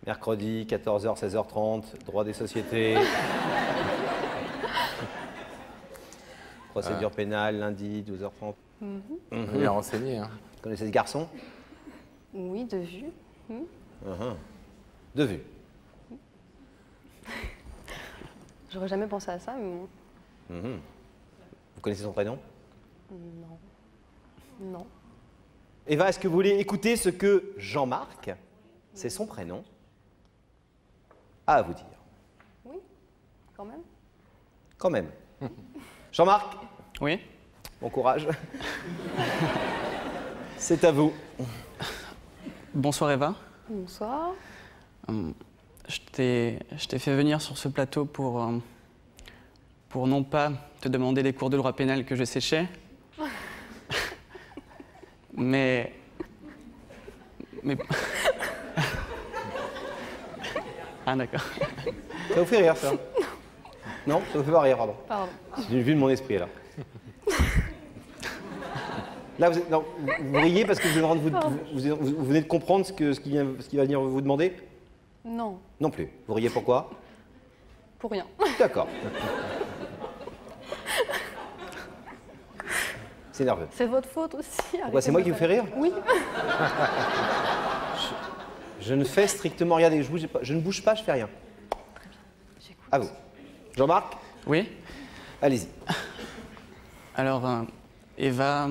Mercredi, 14h, 16h30, droit des sociétés. Procédure pénale, lundi, 12h30. Bien renseigné. Hein. Vous connaissez ce garçon? Oui, de vue. De vue. J'aurais jamais pensé à ça, mais bon. Vous connaissez son prénom? Non. Non. Eva, est-ce que vous voulez écouter ce que Jean-Marc, c'est son prénom, a à vous dire? Oui, quand même. Quand même. Jean-Marc, Oui. bon courage. C'est à vous. Bonsoir Eva. Bonsoir. Je t'ai fait venir sur ce plateau pour non pas te demander les cours de droit pénal que je séchais, mais... Ah d'accord. Ça vous fait rire, ça? Non, ça vous fait pas rire, pardon. Pardon. C'est une vue de mon esprit, là. Là, non, vous riez parce que vous venez de comprendre ce qu'il va venir vous demander? Non, Non plus. Vous riez pourquoi? pour rien. D'accord. C'est nerveux. C'est votre faute aussi. Pourquoi, c'est moi qui vous fais rire? Oui. Je ne fais strictement rien. Je ne bouge pas, je fais rien. À vous. Jean-Marc, Oui. allez-y. Alors, Eva...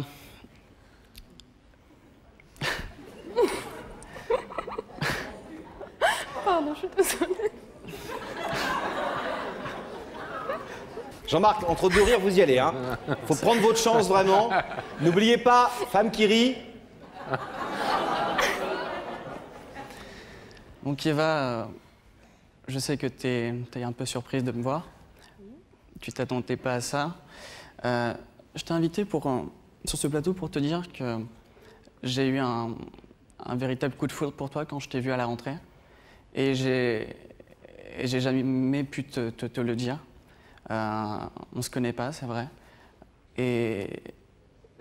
Pardon, je suis désolée. Jean-Marc, entre deux rires, vous y allez. Hein. Faut prendre votre chance, vraiment. N'oubliez pas, femme qui rit. Donc Eva, je sais que t'es un peu surprise de me voir. Tu t'attendais pas à ça. Je t'ai invité sur ce plateau pour te dire que j'ai eu un véritable coup de foudre pour toi quand je t'ai vu à la rentrée. Et j'ai jamais pu te le dire. On se connaît pas, c'est vrai. Et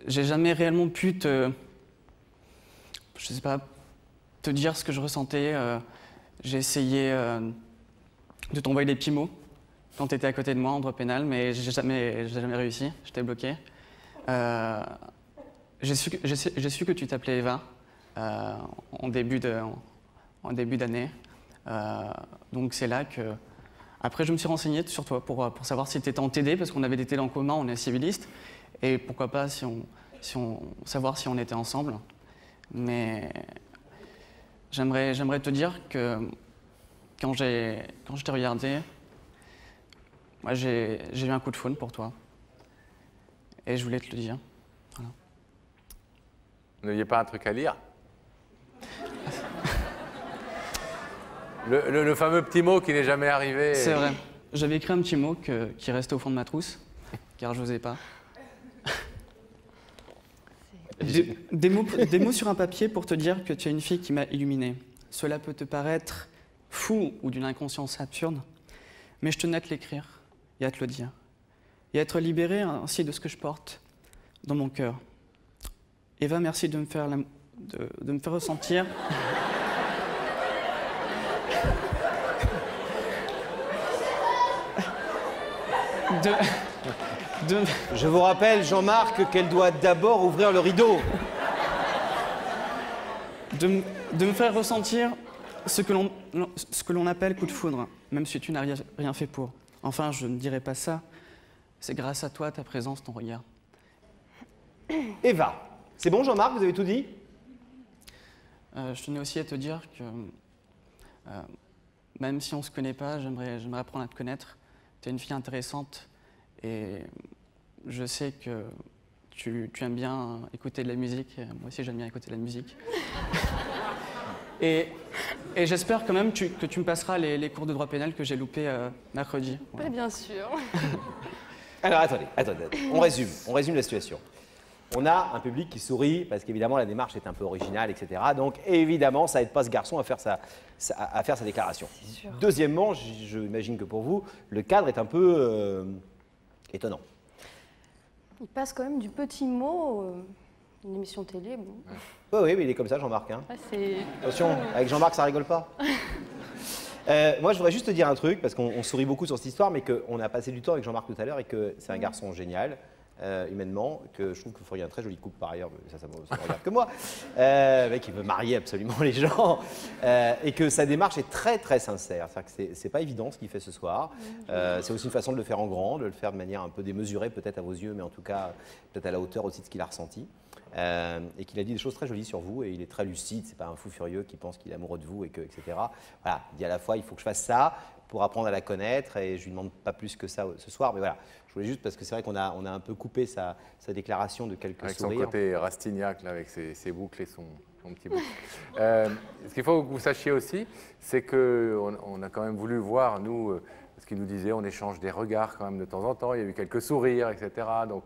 j'ai jamais réellement pu je sais pas, te dire ce que je ressentais. J'ai essayé de t'envoyer des petits mots quand tu étais à côté de moi en droit pénal, mais j'ai jamais réussi. J'étais bloqué. J'ai su que tu t'appelais Eva en début d'année. Donc c'est là que... Après, je me suis renseigné sur toi pour savoir si tu étais en TD, parce qu'on avait des TD en commun, on est civiliste. Et pourquoi pas savoir si on était ensemble. Mais j'aimerais te dire que quand je t'ai regardé, moi j'ai eu un coup de faune pour toi. Et je voulais te le dire. Voilà. Vous n'aviez pas un truc à lire? Le fameux petit mot qui n'est jamais arrivé. C'est vrai. J'avais écrit un petit mot qui restait au fond de ma trousse, car je n'osais pas. Des mots sur un papier pour te dire que tu es une fille qui m'a illuminé. Cela peut te paraître fou ou d'une inconscience absurde, mais je tenais à te l'écrire et à te le dire. Et à être libérée ainsi de ce que je porte dans mon cœur. Eva, merci de me faire ressentir... Je vous rappelle, Jean-Marc, qu'elle doit d'abord ouvrir le rideau. De me faire ressentir ce que l'on appelle coup de foudre, même si tu n'as rien fait pour. Enfin, je ne dirais pas ça. C'est grâce à toi, ta présence, ton regard. Eva, c'est bon, Jean-Marc, vous avez tout dit? Je tenais aussi à te dire que, même si on ne se connaît pas, j'aimerais apprendre à te connaître. Tu es une fille intéressante et je sais que tu aimes bien écouter de la musique. Moi aussi, j'aime bien écouter de la musique. Et j'espère quand même que tu me passeras les cours de droit pénal que j'ai loupés mercredi. Voilà. Bien sûr. Alors, attendez. On résume la situation. On a un public qui sourit parce qu'évidemment, la démarche est un peu originale, etc. Donc, évidemment, ça n'aide pas ce garçon à faire sa déclaration. Deuxièmement, j'imagine que pour vous, le cadre est un peu étonnant. Il passe quand même du petit mot, une émission télé, bon. Oui, mais il est comme ça, Jean-Marc. Hein. Ah, c'est... Attention, avec Jean-Marc, ça rigole pas. Moi, je voudrais juste te dire un truc, parce qu'on sourit beaucoup sur cette histoire, mais qu'on a passé du temps avec Jean-Marc tout à l'heure et que c'est un garçon génial, humainement, que je trouve que vous feriez un très joli couple par ailleurs, mais ça me regarde que moi, mais qui veut marier absolument les gens, et que sa démarche est très très sincère. C'est-à-dire que c'est pas évident ce qu'il fait ce soir. C'est aussi une façon de le faire en grand, de le faire de manière un peu démesurée peut-être à vos yeux, mais en tout cas peut-être à la hauteur aussi de ce qu'il a ressenti. Et qu'il a dit des choses très jolies sur vous et il est très lucide, c'est pas un fou furieux qui pense qu'il est amoureux de vous et etc. Voilà, il dit à la fois il faut que je fasse ça pour apprendre à la connaître et je lui demande pas plus que ça ce soir, mais voilà, je voulais juste parce que c'est vrai qu'on a un peu coupé sa déclaration de quelques Avec sourires. son côté Rastignac, là, avec ses boucles et son petit boucle. Ce qu'il faut que vous sachiez aussi, c'est qu'on a quand même voulu voir, nous, ce qu'il nous disait, on échange des regards quand même de temps en temps, il y a eu quelques sourires, etc. Donc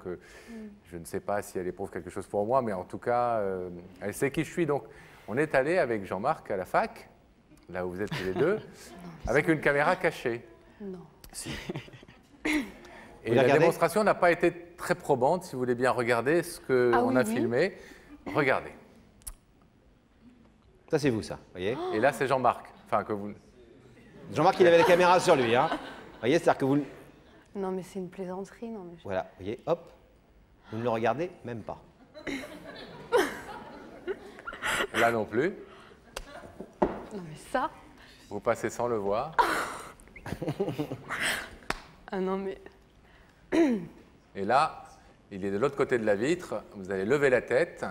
je ne sais pas si elle éprouve quelque chose pour moi, mais en tout cas, elle sait qui je suis. Donc on est allé avec Jean-Marc à la fac, là où vous êtes tous les deux, avec une caméra cachée. Non. Si. Et la démonstration n'a pas été très probante, si vous voulez bien regarder ce qu'on a filmé. Regardez. Ça c'est vous ça, voyez. Et là c'est Jean-Marc. Enfin, que vous... Jean-Marc il avait la caméra sur lui, hein. Vous voyez, c'est-à-dire que vous... Non mais c'est une plaisanterie, non mais... Voilà, vous voyez, hop, vous ne le regardez même pas. Là non plus. Non mais ça... Vous passez sans le voir. Ah non mais... Et là, il est de l'autre côté de la vitre. Vous allez lever la tête.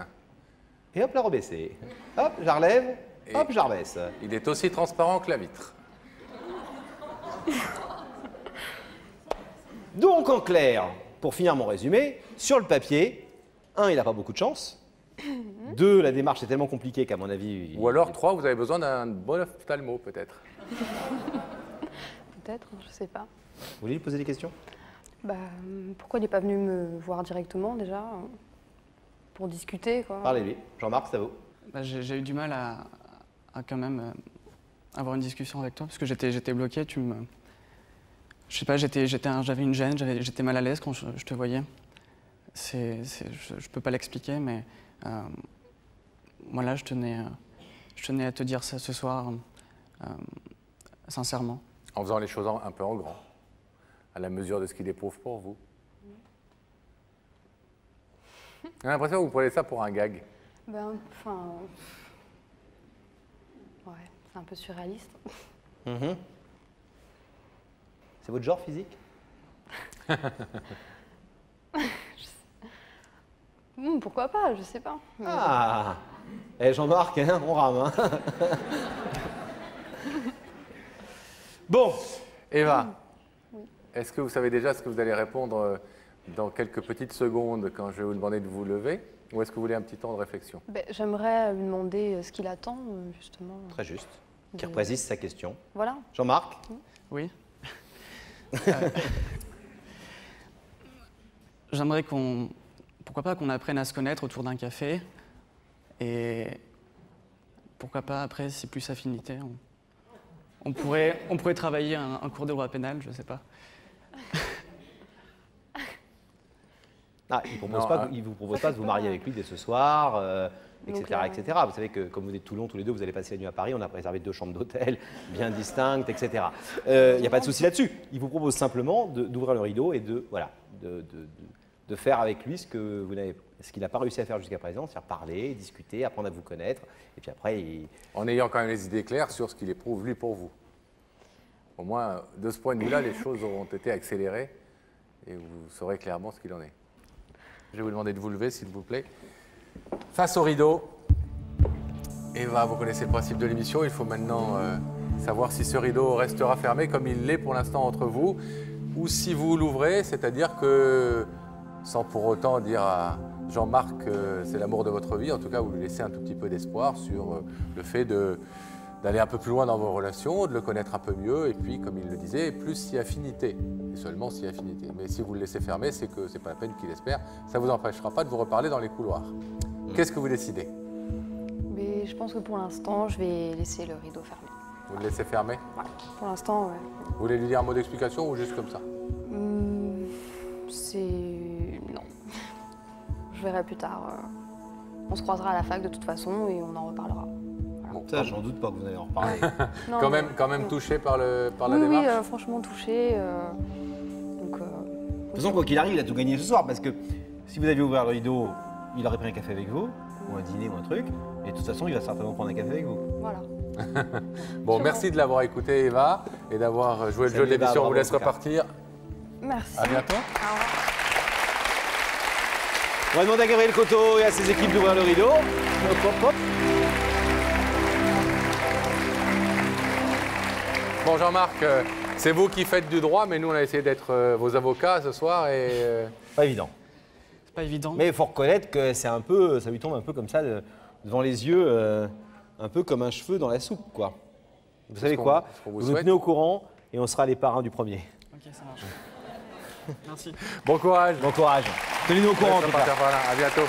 Et hop, la rebaisser. Hop, je la relève, hop, je la rebaisse. Il est aussi transparent que la vitre. Donc en clair, pour finir mon résumé, sur le papier, 1, il n'a pas beaucoup de chance. 2, la démarche est tellement compliquée qu'à mon avis... Ou alors 3, vous avez besoin d'un bon ophtalmo peut-être. Peut-être, je sais pas. Vous voulez lui poser des questions? Bah, pourquoi il n'est pas venu me voir directement déjà pour discuter quoi. Parlez-lui. Jean-Marc, c'est à vous. Bah, j'ai eu du mal à quand même avoir une discussion avec toi parce que j'étais bloqué. Je sais pas, j'avais une gêne, j'étais mal à l'aise quand je te voyais. Je peux pas l'expliquer, mais voilà, je tenais à te dire ça ce soir, sincèrement. En faisant les choses un peu en grand, à la mesure de ce qu'il éprouve pour vous. J'ai l'impression que vous prenez ça pour un gag. Ben, enfin... Ouais, c'est un peu surréaliste. C'est votre genre physique? Pourquoi pas, je sais pas. Mais Ah Eh Jean-Marc, hein, on rame. Hein. Bon, Eva, est-ce que vous savez déjà ce que vous allez répondre dans quelques petites secondes quand je vais vous demander de vous lever? Ou est-ce que vous voulez un petit temps de réflexion? ben, j'aimerais lui demander ce qu'il attend, justement. très juste. Qui reprécise sa question. Voilà. Jean-Marc? Oui. J'aimerais pourquoi pas qu'on apprenne à se connaître autour d'un café et pourquoi pas après, si plus affinité, on pourrait travailler un cours de droit pénal, je sais pas. Ah, il ne vous propose pas de vous marier avec lui dès ce soir, etc., Donc là, etc. Vous savez que comme vous êtes de Toulon tous les deux, vous allez passer la nuit à Paris, on a réservé 2 chambres d'hôtel bien distinctes, etc. Il n'y a pas de souci là-dessus. Il vous propose simplement d'ouvrir le rideau et de faire avec lui ce qu'il n'a pas réussi à faire jusqu'à présent, c'est-à-dire parler, discuter, apprendre à vous connaître, et puis après... En ayant quand même les idées claires sur ce qu'il éprouve lui pour vous. Au moins, de ce point de vue-là, les choses auront été accélérées et vous saurez clairement ce qu'il en est. Je vais vous demander de vous lever, s'il vous plaît. Face au rideau. Eva, vous connaissez le principe de l'émission. Il faut maintenant savoir si ce rideau restera fermé comme il l'est pour l'instant entre vous, ou si vous l'ouvrez, c'est-à-dire que, sans pour autant dire à Jean-Marc que c'est l'amour de votre vie, en tout cas, vous lui laissez un tout petit peu d'espoir sur le fait d'aller un peu plus loin dans vos relations, de le connaître un peu mieux, et puis, comme il le disait, plus si affinité, et seulement si affinité. Mais si vous le laissez fermer, c'est que c'est pas la peine qu'il espère, ça ne vous empêchera pas de vous reparler dans les couloirs. Qu'est-ce que vous décidez? Mais je pense que pour l'instant, je vais laisser le rideau fermé. Vous le laissez fermer? Ouais. Pour l'instant, ouais. Vous voulez lui dire un mot d'explication ou juste comme ça? C'est... Non. Je verrai plus tard. On se croisera à la fac de toute façon et on en reparlera. Voilà. bon. Ça, j'en doute pas que vous allez en reparler. Non, Quand mais- même touché par la Oui, oui, démarche. franchement touché. Donc, De toute façon, quoi qu'il arrive, il a tout gagné ce soir parce que si vous aviez ouvert le rideau, il aurait pris un café avec vous, ou un dîner ou un truc, et de toute façon, il va certainement prendre un café avec vous. voilà. Bon, merci de l'avoir écouté, Eva, et d'avoir joué le jeu de Salut, Eva, l'émission. On vous bravo, laisse en tout cas. repartir. Merci. À bientôt. Au revoir. On va demander à Gabriel Coteau et à ses équipes d'ouvrir le rideau. Hop, hop, hop. Bon, Jean-Marc, c'est vous qui faites du droit, mais nous, on a essayé d'être vos avocats ce soir. Et Pas évident. C'est pas évident. Mais il faut reconnaître que c'est un peu, ça lui tombe un peu comme ça devant les yeux, un peu comme un cheveu dans la soupe, quoi. Vous savez qu'on- quoi ce qu'on vous Vous nous souhaite. tenez au courant et on sera les parrains du premier. Ok, ça marche. Merci. bon courage. Bon courage. Tenez-nous au On courant en laisse tout cas. repartir par là. À bientôt.